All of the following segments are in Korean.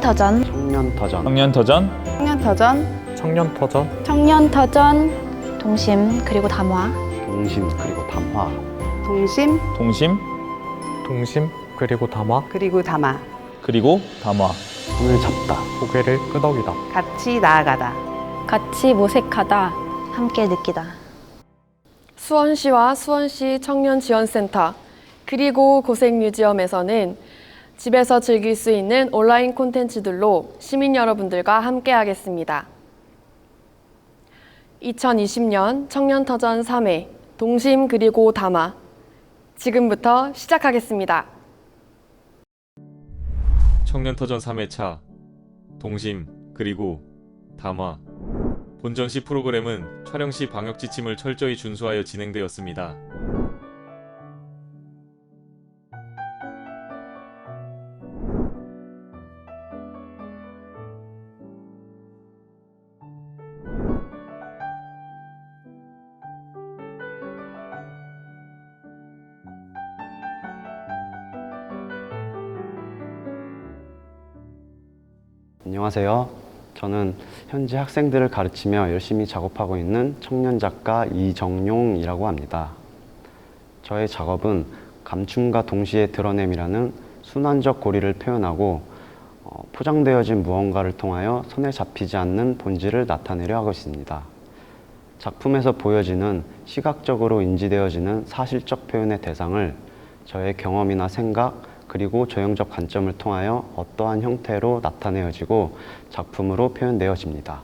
청년터전, 청년터전, 청년터전, 청년터전, 청년터전, 청년터전, 동심 그리고 담화, 동심 그리고 담화, 동심 동심, 동심, 그리고 담화, 그리고 담화, 그리고 담화. 손을 잡다, 고개를 끄덕이다. 같이 나아가다. 같이 모색하다, 함께 느끼다. 수원시와 수원시 청년지원센터 그리고 고생뮤지엄에서는 집에서 즐길 수 있는 온라인 콘텐츠들로 시민 여러분들과 함께 하겠습니다. 2020년 청년터전 3회 동심 그리고 담화 지금부터 시작하겠습니다. 청년터전 3회차 동심 그리고 담화 본전 시 프로그램은 촬영 시 방역 지침을 철저히 준수하여 진행되었습니다. 안녕하세요. 저는 현재 학생들을 가르치며 열심히 작업하고 있는 청년 작가 이정용이라고 합니다. 저의 작업은 감춤과 동시에 드러냄이라는 순환적 고리를 표현하고 포장되어진 무언가를 통하여 손에 잡히지 않는 본질을 나타내려 하고 있습니다. 작품에서 보여지는 시각적으로 인지되어지는 사실적 표현의 대상을 저의 경험이나 생각, 그리고 조형적 관점을 통하여 어떠한 형태로 나타내어지고 작품으로 표현되어집니다.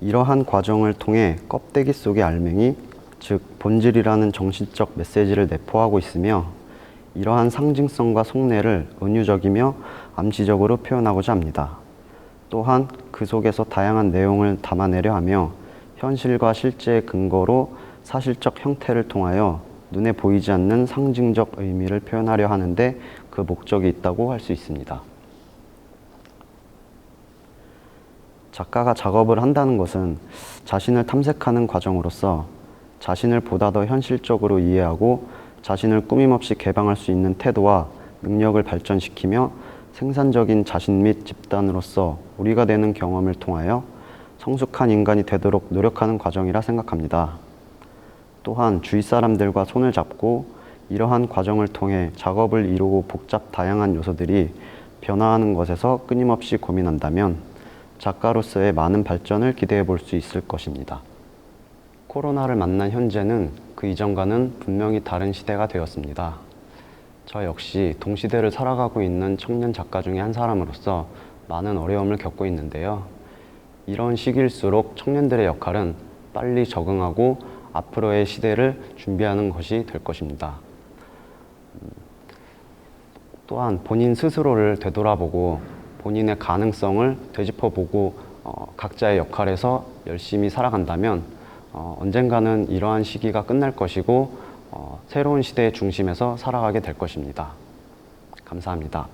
이러한 과정을 통해 껍데기 속의 알맹이, 즉 본질이라는 정신적 메시지를 내포하고 있으며 이러한 상징성과 속내를 은유적이며 암시적으로 표현하고자 합니다. 또한 그 속에서 다양한 내용을 담아내려 하며 현실과 실제의 근거로 사실적 형태를 통하여 눈에 보이지 않는 상징적 의미를 표현하려 하는데 그 목적이 있다고 할 수 있습니다. 작가가 작업을 한다는 것은 자신을 탐색하는 과정으로서 자신을 보다 더 현실적으로 이해하고 자신을 꾸밈없이 개방할 수 있는 태도와 능력을 발전시키며 생산적인 자신 및 집단으로서 우리가 되는 경험을 통하여 성숙한 인간이 되도록 노력하는 과정이라 생각합니다. 또한 주위 사람들과 손을 잡고 이러한 과정을 통해 작업을 이루고 복잡 다양한 요소들이 변화하는 것에서 끊임없이 고민한다면 작가로서의 많은 발전을 기대해 볼 수 있을 것입니다. 코로나를 만난 현재는 그 이전과는 분명히 다른 시대가 되었습니다. 저 역시 동시대를 살아가고 있는 청년 작가 중에 한 사람으로서 많은 어려움을 겪고 있는데요. 이런 시기일수록 청년들의 역할은 빨리 적응하고 앞으로의 시대를 준비하는 것이 될 것입니다. 또한 본인 스스로를 되돌아보고 본인의 가능성을 되짚어보고 각자의 역할에서 열심히 살아간다면 언젠가는 이러한 시기가 끝날 것이고 새로운 시대의 중심에서 살아가게 될 것입니다. 감사합니다.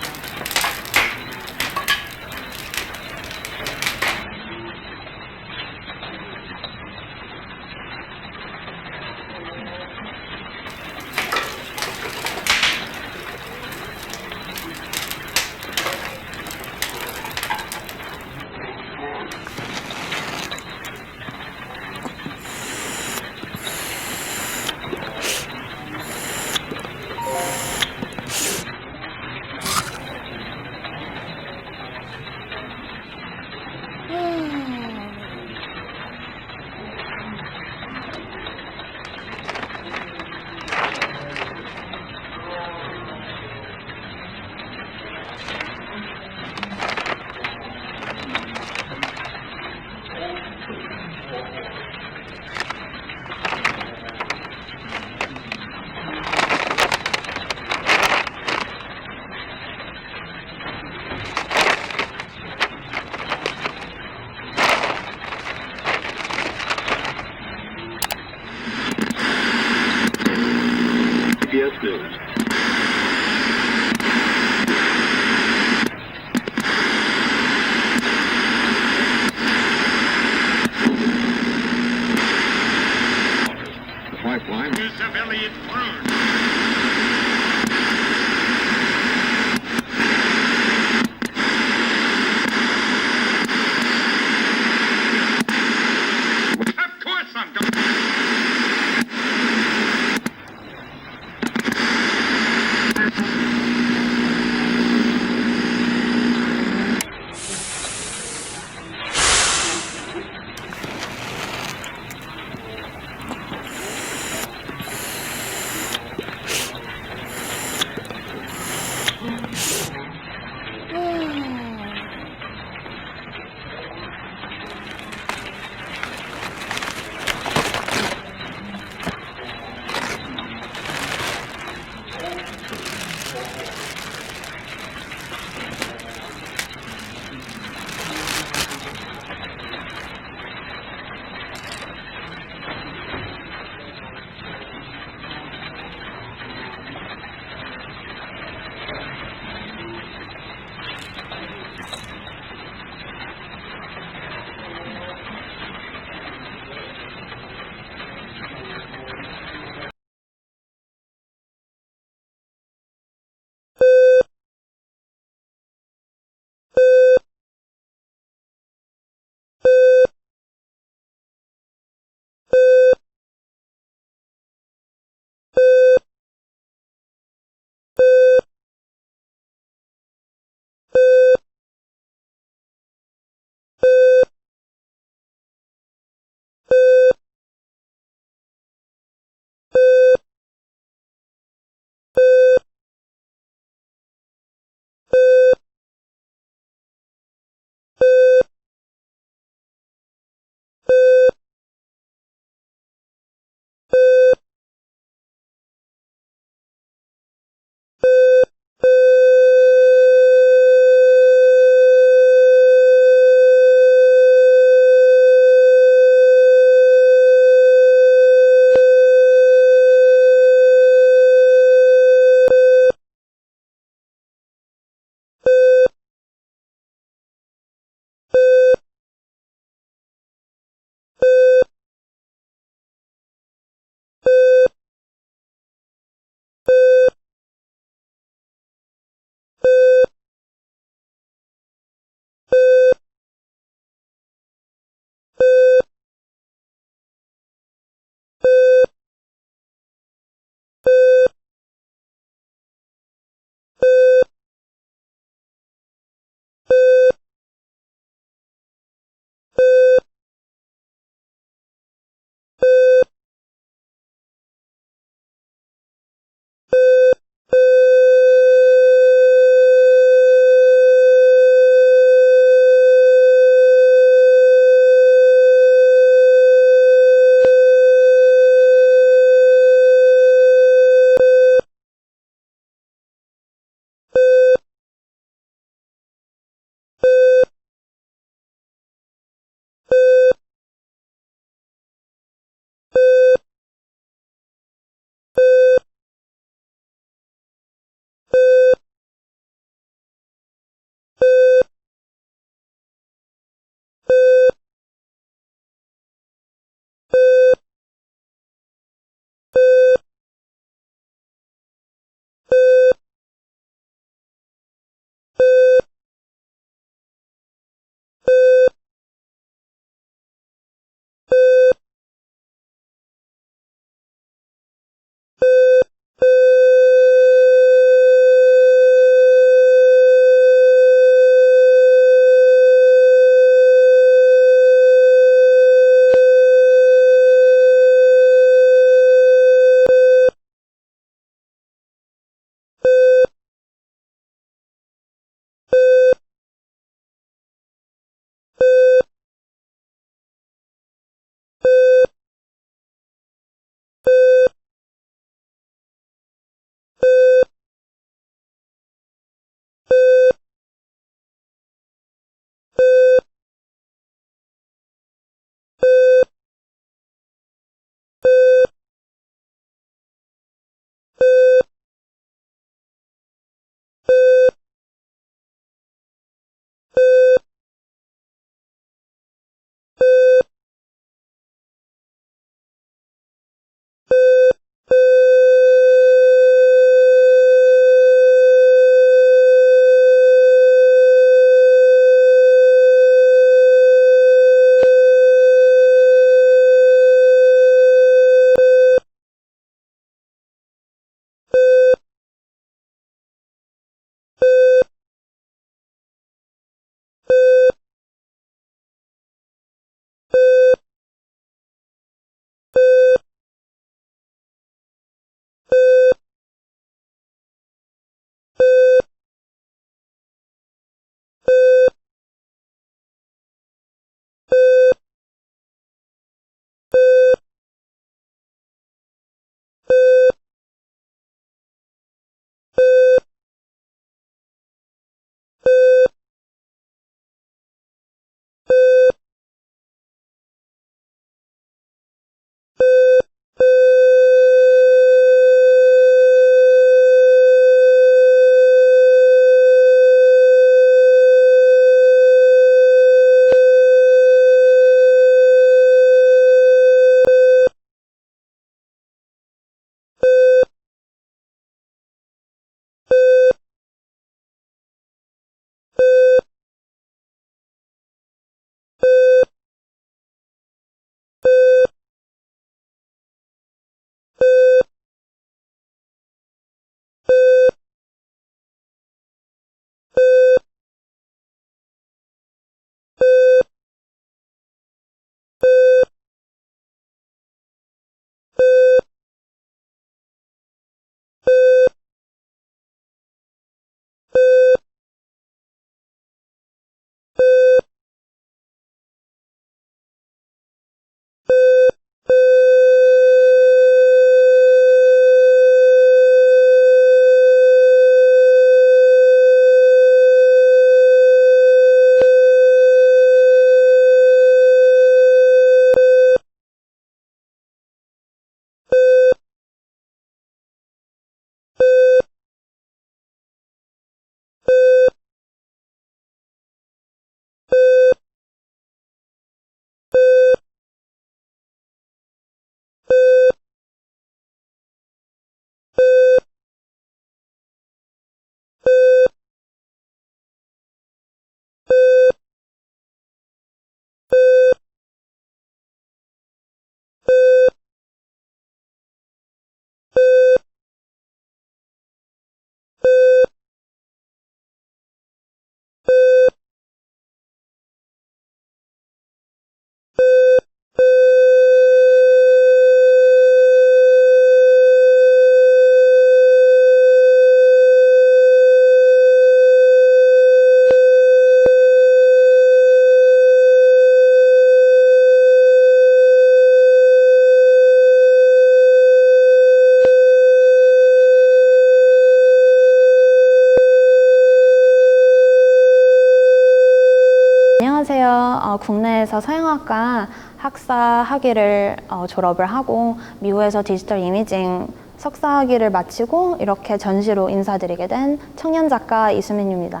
먼저 국내에서 서양학과 학사 학위를 졸업을 하고 미국에서 디지털 이미징 석사 학위를 마치고 이렇게 전시로 인사드리게 된 청년 작가 이수민입니다.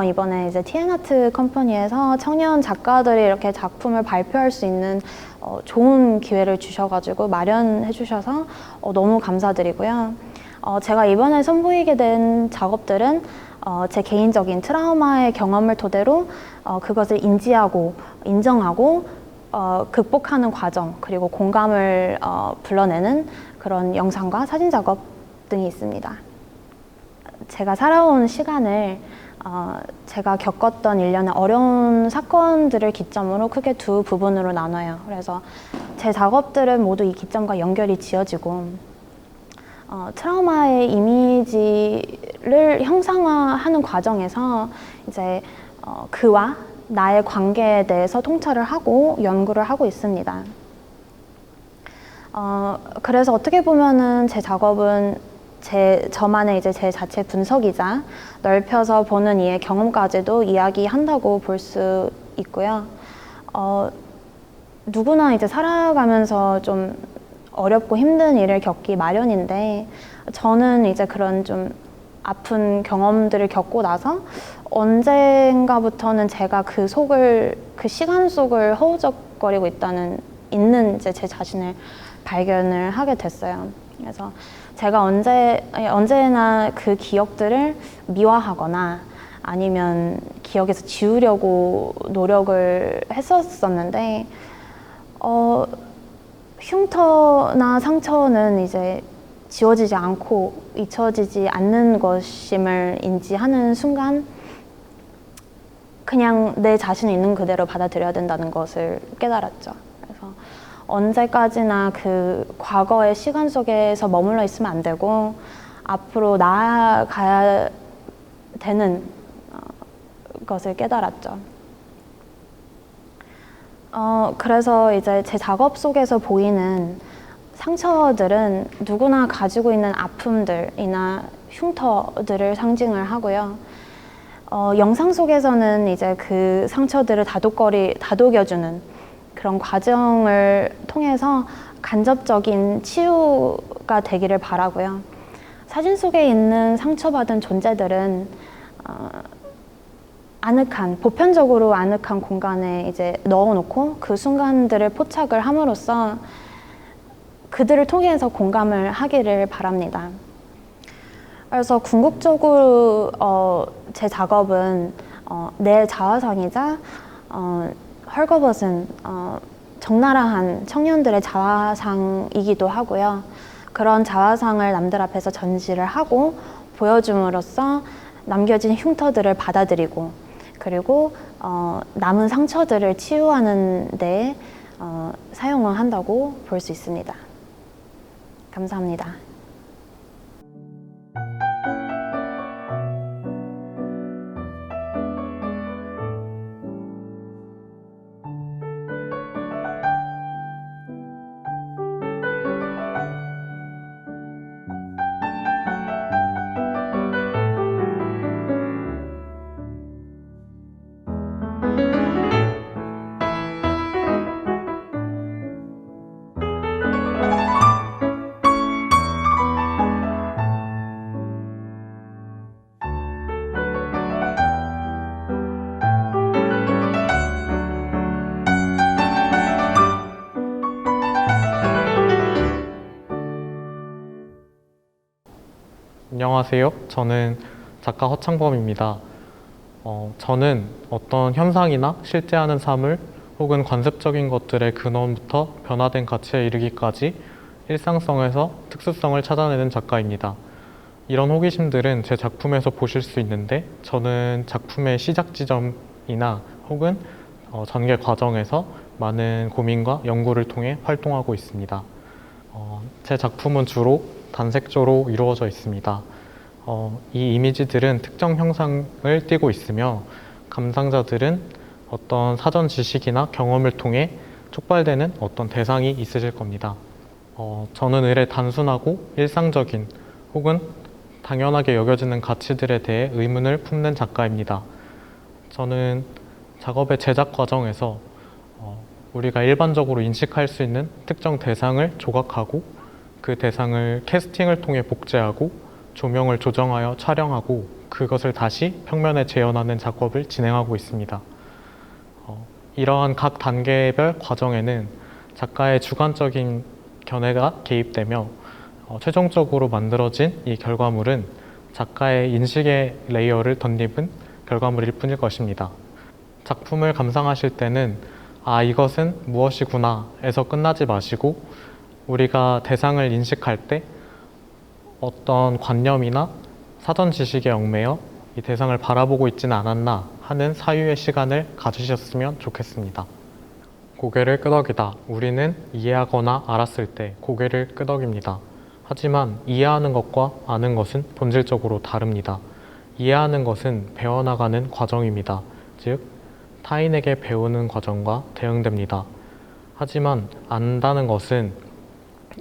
이번에 이제 TN아트 컴퍼니에서 청년 작가들이 이렇게 작품을 발표할 수 있는 좋은 기회를 주셔가지고 마련해 주셔서 너무 감사드리고요. 제가 이번에 선보이게 된 작업들은 제 개인적인 트라우마의 경험을 토대로 그것을 인지하고 인정하고 극복하는 과정, 그리고 공감을 불러내는 그런 영상과 사진 작업 등이 있습니다. 제가 살아온 시간을 제가 겪었던 일련의 어려운 사건들을 기점으로 크게 두 부분으로 나눠요. 그래서 제 작업들은 모두 이 기점과 연결이 지어지고 트라우마의 이미지를 형상화하는 과정에서 이제 그와 나의 관계에 대해서 통찰을 하고 연구를 하고 있습니다. 그래서 어떻게 보면은 제 작업은 저만의 이제 제 자체 분석이자 넓혀서 보는 이의 경험까지도 이야기한다고 볼 수 있고요. 누구나 이제 살아가면서 좀 어렵고 힘든 일을 겪기 마련인데, 저는 이제 그런 좀 아픈 경험들을 겪고 나서 언젠가부터는 제가 그 시간 속을 허우적거리고 있는 이제 제 자신을 발견을 하게 됐어요. 그래서 제가 언제나 그 기억들을 미화하거나 아니면 기억에서 지우려고 노력을 했었었는데, 흉터나 상처는 이제 지워지지 않고 잊혀지지 않는 것임을 인지하는 순간 그냥 내 자신이 있는 그대로 받아들여야 된다는 것을 깨달았죠. 그래서 언제까지나 그 과거의 시간 속에서 머물러 있으면 안 되고 앞으로 나아가야 되는 것을 깨달았죠. 그래서 이제 제 작업 속에서 보이는 상처들은 누구나 가지고 있는 아픔들이나 흉터들을 상징을 하고요. 영상 속에서는 이제 그 상처들을 다독여주는 그런 과정을 통해서 간접적인 치유가 되기를 바라고요. 사진 속에 있는 상처받은 존재들은 보편적으로 아늑한 공간에 이제 넣어놓고 그 순간들을 포착을 함으로써 그들을 통해서 공감을 하기를 바랍니다. 그래서 궁극적으로 제 작업은 내 자화상이자 헐거벗은 적나라한 청년들의 자화상이기도 하고요. 그런 자화상을 남들 앞에서 전시를 하고 보여줌으로써 남겨진 흉터들을 받아들이고, 그리고 남은 상처들을 치유하는 데 사용을 한다고 볼 수 있습니다. 감사합니다. 안녕하세요. 저는 작가 허창범입니다. 저는 어떤 현상이나 실제하는 사물 혹은 관습적인 것들의 근원부터 변화된 가치에 이르기까지 일상성에서 특수성을 찾아내는 작가입니다. 이런 호기심들은 제 작품에서 보실 수 있는데, 저는 작품의 시작 지점이나 혹은 전개 과정에서 많은 고민과 연구를 통해 활동하고 있습니다. 제 작품은 주로 단색조로 이루어져 있습니다. 이 이미지들은 특정 형상을 띠고 있으며 감상자들은 어떤 사전 지식이나 경험을 통해 촉발되는 어떤 대상이 있으실 겁니다. 저는 의뢰 단순하고 일상적인 혹은 당연하게 여겨지는 가치들에 대해 의문을 품는 작가입니다. 저는 작업의 제작 과정에서 우리가 일반적으로 인식할 수 있는 특정 대상을 조각하고 그 대상을 캐스팅을 통해 복제하고 조명을 조정하여 촬영하고 그것을 다시 평면에 재현하는 작업을 진행하고 있습니다. 이러한 각 단계별 과정에는 작가의 주관적인 견해가 개입되며 최종적으로 만들어진 이 결과물은 작가의 인식의 레이어를 덧입은 결과물일 뿐일 것입니다. 작품을 감상하실 때는 이것은 무엇이구나 에서 끝나지 마시고 우리가 대상을 인식할 때 어떤 관념이나 사전 지식에 얽매여 이 대상을 바라보고 있지는 않았나 하는 사유의 시간을 가지셨으면 좋겠습니다. 고개를 끄덕이다. 우리는 이해하거나 알았을 때 고개를 끄덕입니다. 하지만 이해하는 것과 아는 것은 본질적으로 다릅니다. 이해하는 것은 배워나가는 과정입니다. 즉, 타인에게 배우는 과정과 대응됩니다. 하지만 안다는 것은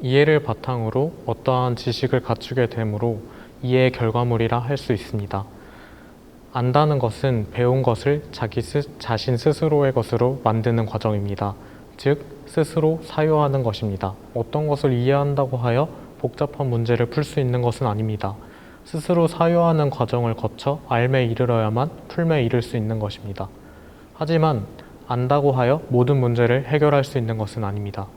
이해를 바탕으로 어떠한 지식을 갖추게 되므로 이해의 결과물이라 할 수 있습니다. 안다는 것은 배운 것을 자신 스스로의 것으로 만드는 과정입니다. 즉, 스스로 사유하는 것입니다. 어떤 것을 이해한다고 하여 복잡한 문제를 풀 수 있는 것은 아닙니다. 스스로 사유하는 과정을 거쳐 알매 이르러야만 풀매 이를 수 있는 것입니다. 하지만 안다고 하여 모든 문제를 해결할 수 있는 것은 아닙니다.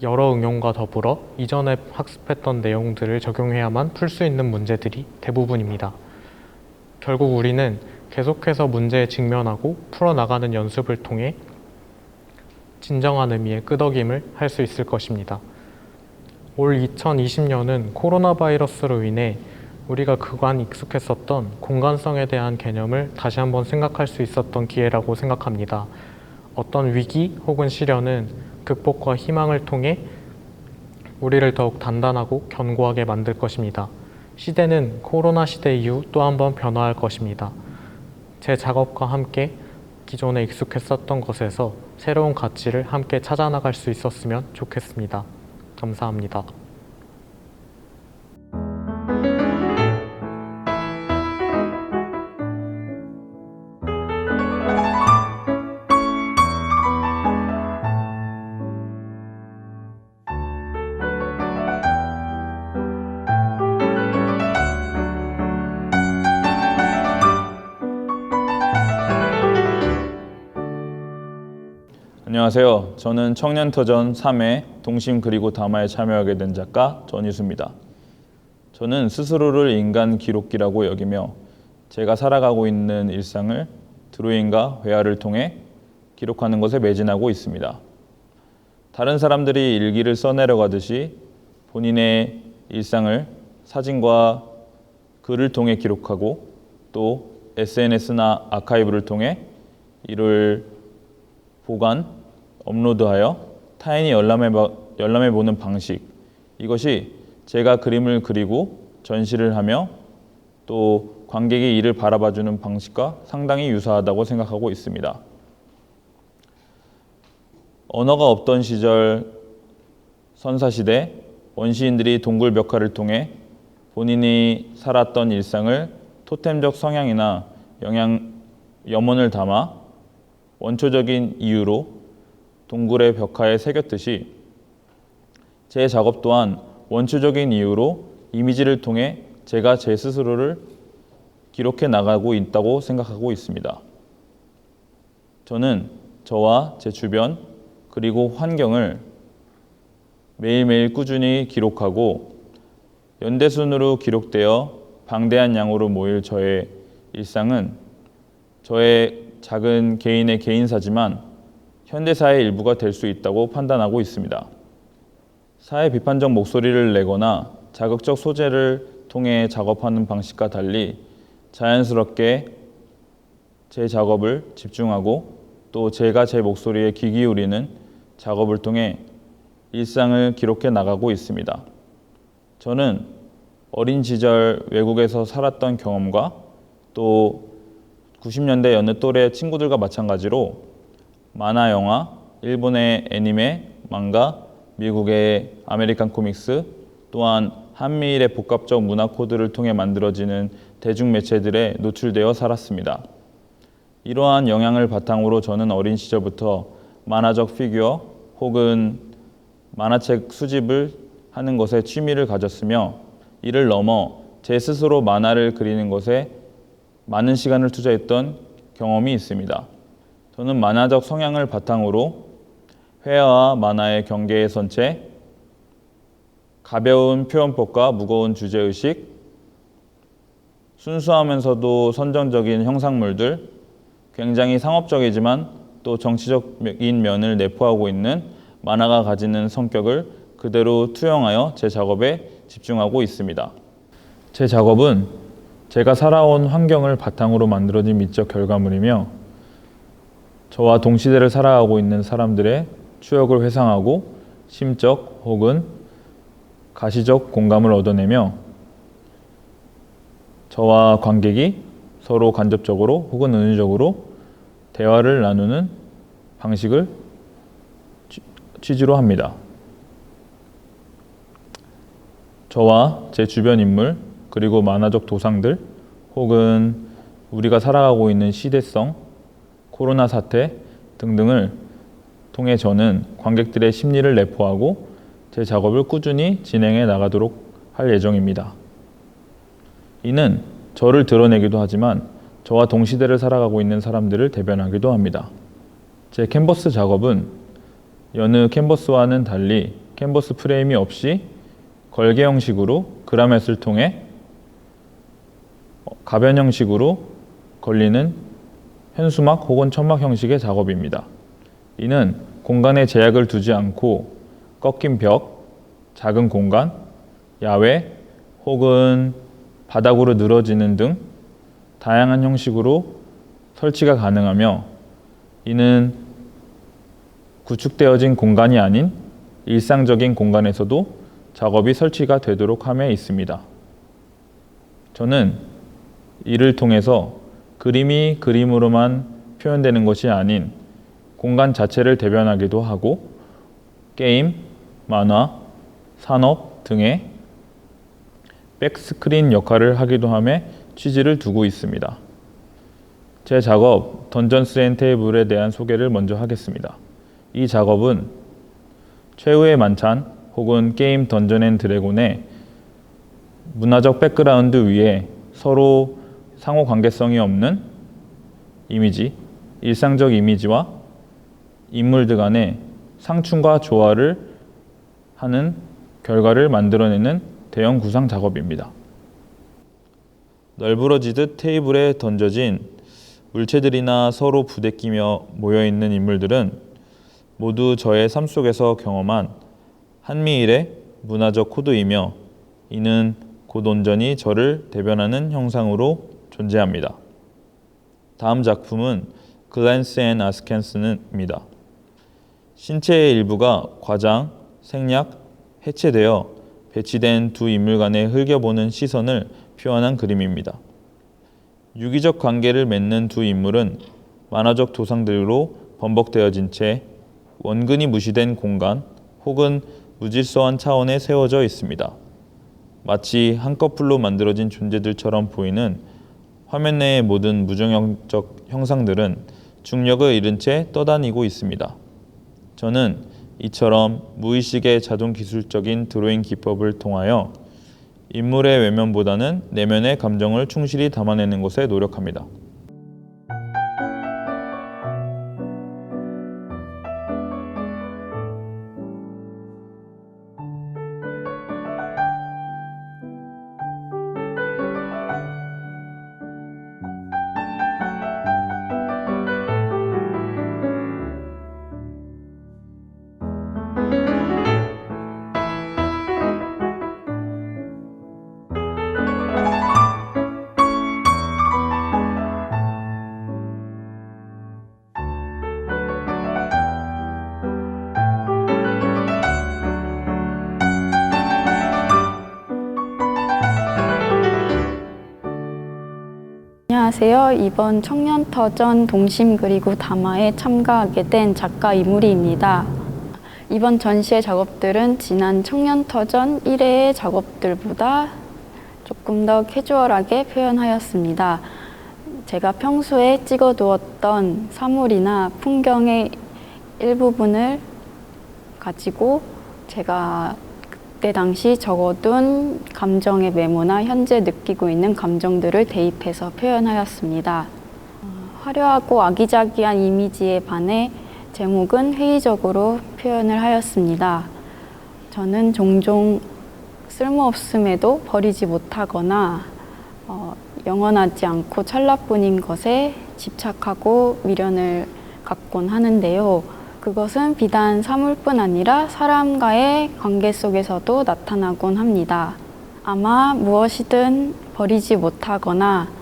여러 응용과 더불어 이전에 학습했던 내용들을 적용해야만 풀 수 있는 문제들이 대부분입니다. 결국 우리는 계속해서 문제에 직면하고 풀어나가는 연습을 통해 진정한 의미의 끄덕임을 할 수 있을 것입니다. 올 2020년은 코로나 바이러스로 인해 우리가 그간 익숙했었던 공간성에 대한 개념을 다시 한번 생각할 수 있었던 기회라고 생각합니다. 어떤 위기 혹은 시련은 극복과 희망을 통해 우리를 더욱 단단하고 견고하게 만들 것입니다. 시대는 코로나 시대 이후 또 한 번 변화할 것입니다. 제 작업과 함께 기존에 익숙했었던 것에서 새로운 가치를 함께 찾아나갈 수 있었으면 좋겠습니다. 감사합니다. 안녕하세요. 저는 청년터전 3회 동심 그리고 담화에 참여하게 된 작가 전희수입니다. 저는 스스로를 인간 기록기라고 여기며 제가 살아가고 있는 일상을 드로잉과 회화를 통해 기록하는 것에 매진하고 있습니다. 다른 사람들이 일기를 써내려가듯이 본인의 일상을 사진과 글을 통해 기록하고 또 SNS나 아카이브를 통해 이를 보관, 업로드하여 타인이 열람해보는 방식, 이것이 제가 그림을 그리고 전시를 하며 또 관객이 이를 바라봐주는 방식과 상당히 유사하다고 생각하고 있습니다. 언어가 없던 시절 선사시대 원시인들이 동굴 벽화를 통해 본인이 살았던 일상을 토템적 성향이나 염원을 담아 원초적인 이유로 동굴의 벽화에 새겼듯이 제 작업 또한 원초적인 이유로 이미지를 통해 제가 제 스스로를 기록해 나가고 있다고 생각하고 있습니다. 저는 저와 제 주변 그리고 환경을 매일매일 꾸준히 기록하고 연대순으로 기록되어 방대한 양으로 모일 저의 일상은 저의 작은 개인의 개인사지만 현대사의 일부가 될 수 있다고 판단하고 있습니다. 사회 비판적 목소리를 내거나 자극적 소재를 통해 작업하는 방식과 달리 자연스럽게 제 작업을 집중하고 또 제가 제 목소리에 귀 기울이는 작업을 통해 일상을 기록해 나가고 있습니다. 저는 어린 시절 외국에서 살았던 경험과 또 90년대 여느 또래 친구들과 마찬가지로 만화 영화, 일본의 애니메, 망가, 미국의 아메리칸 코믹스, 또한 한미일의 복합적 문화 코드를 통해 만들어지는 대중매체들에 노출되어 살았습니다. 이러한 영향을 바탕으로 저는 어린 시절부터 만화적 피규어 혹은 만화책 수집을 하는 것에 취미를 가졌으며 이를 넘어 제 스스로 만화를 그리는 것에 많은 시간을 투자했던 경험이 있습니다. 저는 만화적 성향을 바탕으로 회화와 만화의 경계에 선 채 가벼운 표현법과 무거운 주제의식, 순수하면서도 선정적인 형상물들, 굉장히 상업적이지만 또 정치적인 면을 내포하고 있는 만화가 가지는 성격을 그대로 투영하여 제 작업에 집중하고 있습니다. 제 작업은 제가 살아온 환경을 바탕으로 만들어진 미적 결과물이며 저와 동시대를 살아가고 있는 사람들의 추억을 회상하고 심적 혹은 가시적 공감을 얻어내며 저와 관객이 서로 간접적으로 혹은 은유적으로 대화를 나누는 방식을 취지로 합니다. 저와 제 주변 인물 그리고 만화적 도상들 혹은 우리가 살아가고 있는 시대성, 코로나 사태 등등을 통해 저는 관객들의 심리를 내포하고 제 작업을 꾸준히 진행해 나가도록 할 예정입니다. 이는 저를 드러내기도 하지만 저와 동시대를 살아가고 있는 사람들을 대변하기도 합니다. 제 캔버스 작업은 여느 캔버스와는 달리 캔버스 프레임이 없이 걸개 형식으로 그라맷을 통해 가변 형식으로 걸리는 현수막 혹은 천막 형식의 작업입니다. 이는 공간에 제약을 두지 않고 꺾인 벽, 작은 공간, 야외 혹은 바닥으로 늘어지는 등 다양한 형식으로 설치가 가능하며 이는 구축되어진 공간이 아닌 일상적인 공간에서도 작업이 설치가 되도록 함에 있습니다. 저는 이를 통해서 그림이 그림으로만 표현되는 것이 아닌 공간 자체를 대변하기도 하고 게임, 만화, 산업 등의 백스크린 역할을 하기도 함에 취지를 두고 있습니다. 제 작업 던전스 앤 테이블에 대한 소개를 먼저 하겠습니다. 이 작업은 최후의 만찬 혹은 게임 던전 앤 드래곤의 문화적 백그라운드 위에 서로 상호 관계성이 없는 이미지, 일상적 이미지와 인물들 간의 상충과 조화를 하는 결과를 만들어내는 대형 구상 작업입니다. 널브러지듯 테이블에 던져진 물체들이나 서로 부대끼며 모여있는 인물들은 모두 저의 삶 속에서 경험한 한미일의 문화적 코드이며 이는 곧 온전히 저를 대변하는 형상으로 존재합니다. 다음 작품은 글랜스 앤 아스켄스입니다. 신체의 일부가 과장, 생략, 해체되어 배치된 두 인물 간의 흘겨보는 시선을 표현한 그림입니다. 유기적 관계를 맺는 두 인물은 만화적 도상들로 번복되어진 채 원근이 무시된 공간 혹은 무질서한 차원에 세워져 있습니다. 마치 한꺼풀로 만들어진 존재들처럼 보이는 화면 내의 모든 무중력적 형상들은 중력을 잃은 채 떠다니고 있습니다. 저는 이처럼 무의식의 자동 기술적인 드로잉 기법을 통하여 인물의 외면보다는 내면의 감정을 충실히 담아내는 것에 노력합니다. 안녕하세요. 이번 청년터전 동심 그리고 담화에 참가하게 된 작가 이무리입니다. 이번 전시의 작업들은 지난 청년터전 1회의 작업들보다 조금 더 캐주얼하게 표현하였습니다. 제가 평소에 찍어두었던 사물이나 풍경의 일부분을 가지고 제가 그때 당시 적어둔 감정의 메모나 현재 느끼고 있는 감정들을 대입해서 표현하였습니다. 화려하고 아기자기한 이미지에 반해 제목은 회의적으로 표현을 하였습니다. 저는 종종 쓸모없음에도 버리지 못하거나 영원하지 않고 찰나뿐인 것에 집착하고 미련을 갖곤 하는데요. 그것은 비단 사물뿐 아니라 사람과의 관계 속에서도 나타나곤 합니다. 아마 무엇이든 버리지 못하거나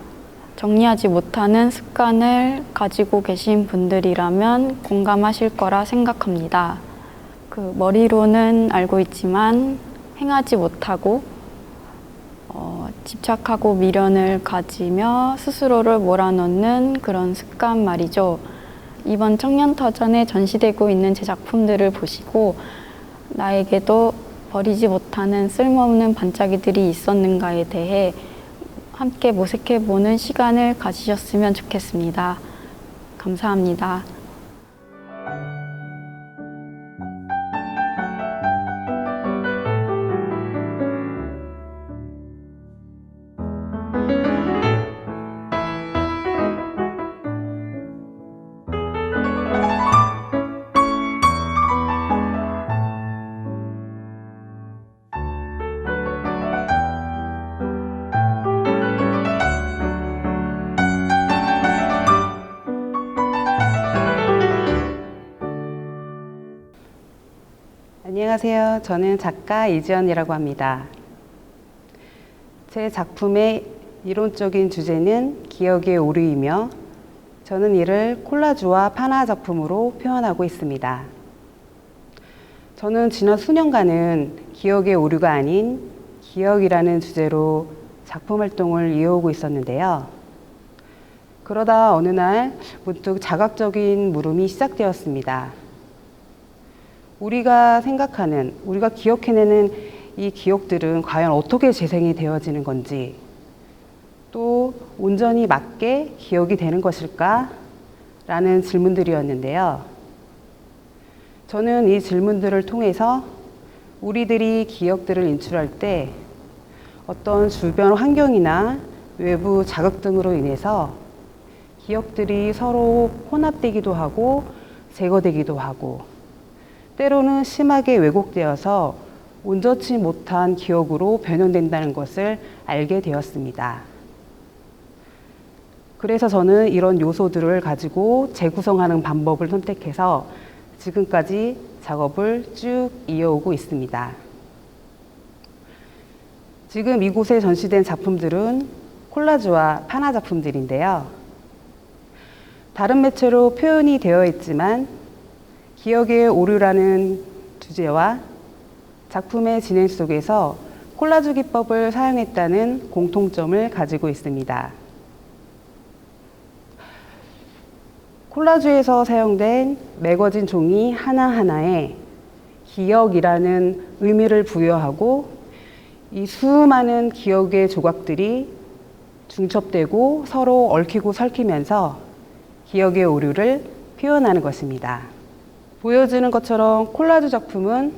정리하지 못하는 습관을 가지고 계신 분들이라면 공감하실 거라 생각합니다. 머리로는 알고 있지만 행하지 못하고 집착하고 미련을 가지며 스스로를 몰아넣는 그런 습관 말이죠. 이번 청년터전에 전시되고 있는 제 작품들을 보시고 나에게도 버리지 못하는 쓸모없는 반짝이들이 있었는가에 대해 함께 모색해보는 시간을 가지셨으면 좋겠습니다. 감사합니다. 안녕하세요. 저는 작가 이지연이라고 합니다. 제 작품의 이론적인 주제는 기억의 오류이며 저는 이를 콜라주와 판화 작품으로 표현하고 있습니다. 저는 지난 수년간은 기억의 오류가 아닌 기억이라는 주제로 작품 활동을 이어오고 있었는데요. 그러다 어느 날 문득 자각적인 물음이 시작되었습니다. 우리가 생각하는, 우리가 기억해내는 이 기억들은 과연 어떻게 재생이 되어지는 건지, 또 온전히 맞게 기억이 되는 것일까? 라는 질문들이었는데요. 저는 이 질문들을 통해서 우리들이 기억들을 인출할 때 어떤 주변 환경이나 외부 자극 등으로 인해서 기억들이 서로 혼합되기도 하고 제거되기도 하고 때로는 심하게 왜곡되어서 온전치 못한 기억으로 변형된다는 것을 알게 되었습니다. 그래서 저는 이런 요소들을 가지고 재구성하는 방법을 선택해서 지금까지 작업을 쭉 이어오고 있습니다. 지금 이곳에 전시된 작품들은 콜라주와 판화 작품들인데요. 다른 매체로 표현이 되어 있지만 기억의 오류라는 주제와 작품의 진행 속에서 콜라주 기법을 사용했다는 공통점을 가지고 있습니다. 콜라주에서 사용된 매거진 종이 하나하나에 기억이라는 의미를 부여하고 이 수많은 기억의 조각들이 중첩되고 서로 얽히고 설키면서 기억의 오류를 표현하는 것입니다. 보여지는 것처럼 콜라주 작품은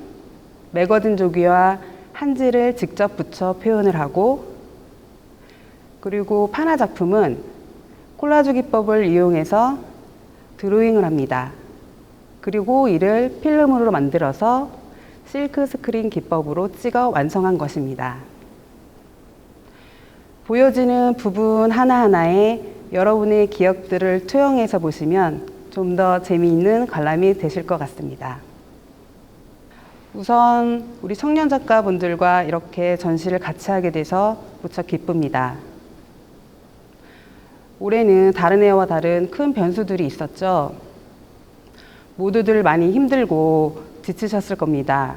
매거진 조기와 한지를 직접 붙여 표현을 하고, 그리고 판화 작품은 콜라주 기법을 이용해서 드로잉을 합니다. 그리고 이를 필름으로 만들어서 실크 스크린 기법으로 찍어 완성한 것입니다. 보여지는 부분 하나하나에 여러분의 기억들을 투영해서 보시면 좀 더 재미있는 관람이 되실 것 같습니다. 우선 우리 청년 작가분들과 이렇게 전시를 같이 하게 돼서 무척 기쁩니다. 올해는 다른 해와 다른 큰 변수들이 있었죠. 모두들 많이 힘들고 지치셨을 겁니다.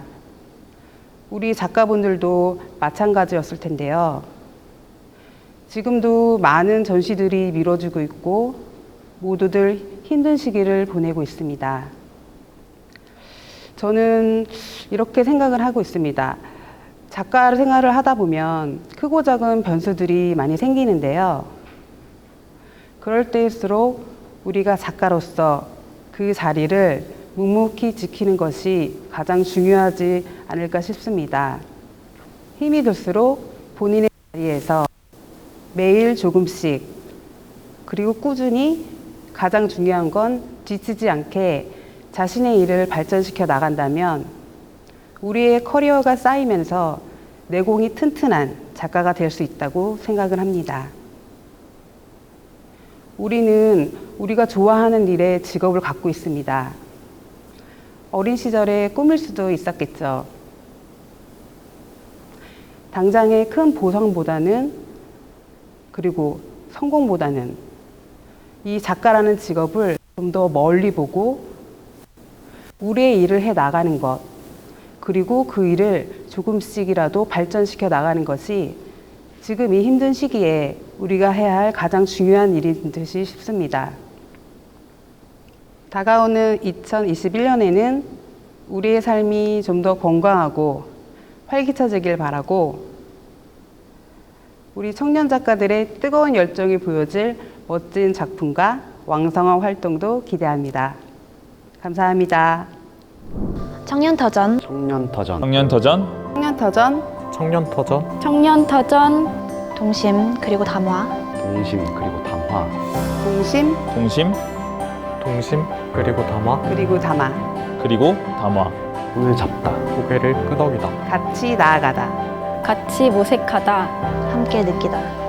우리 작가분들도 마찬가지였을 텐데요. 지금도 많은 전시들이 미뤄지고 있고 모두들 힘든 시기를 보내고 있습니다. 저는 이렇게 생각을 하고 있습니다. 작가 생활을 하다 보면 크고 작은 변수들이 많이 생기는데요. 그럴 때일수록 우리가 작가로서 그 자리를 묵묵히 지키는 것이 가장 중요하지 않을까 싶습니다. 힘이 들수록 본인의 자리에서 매일 조금씩 그리고 꾸준히 가장 중요한 건 지치지 않게 자신의 일을 발전시켜 나간다면 우리의 커리어가 쌓이면서 내공이 튼튼한 작가가 될 수 있다고 생각을 합니다. 우리는 우리가 좋아하는 일에 직업을 갖고 있습니다. 어린 시절에 꿈일 수도 있었겠죠. 당장의 큰 보상보다는 그리고 성공보다는 이 작가라는 직업을 좀 더 멀리 보고 우리의 일을 해 나가는 것 그리고 그 일을 조금씩이라도 발전시켜 나가는 것이 지금 이 힘든 시기에 우리가 해야 할 가장 중요한 일인 듯이 싶습니다. 다가오는 2021년에는 우리의 삶이 좀 더 건강하고 활기차지길 바라고 우리 청년 작가들의 뜨거운 열정이 보여질 멋진 작품과 왕성한 활동도 기대합니다. 감사합니다. 청년터전 청년터전. 청년터전 청년터전 청년터전 청년터전 동심 그리고 담화 동심 그리고 담화. 동심 동심 동심 그리고 담화 그리고 담화 그리고 담화 손을 잡다. 고개를 끄덕이다. 같이 나아가다 같이 모색하다 함께 느끼다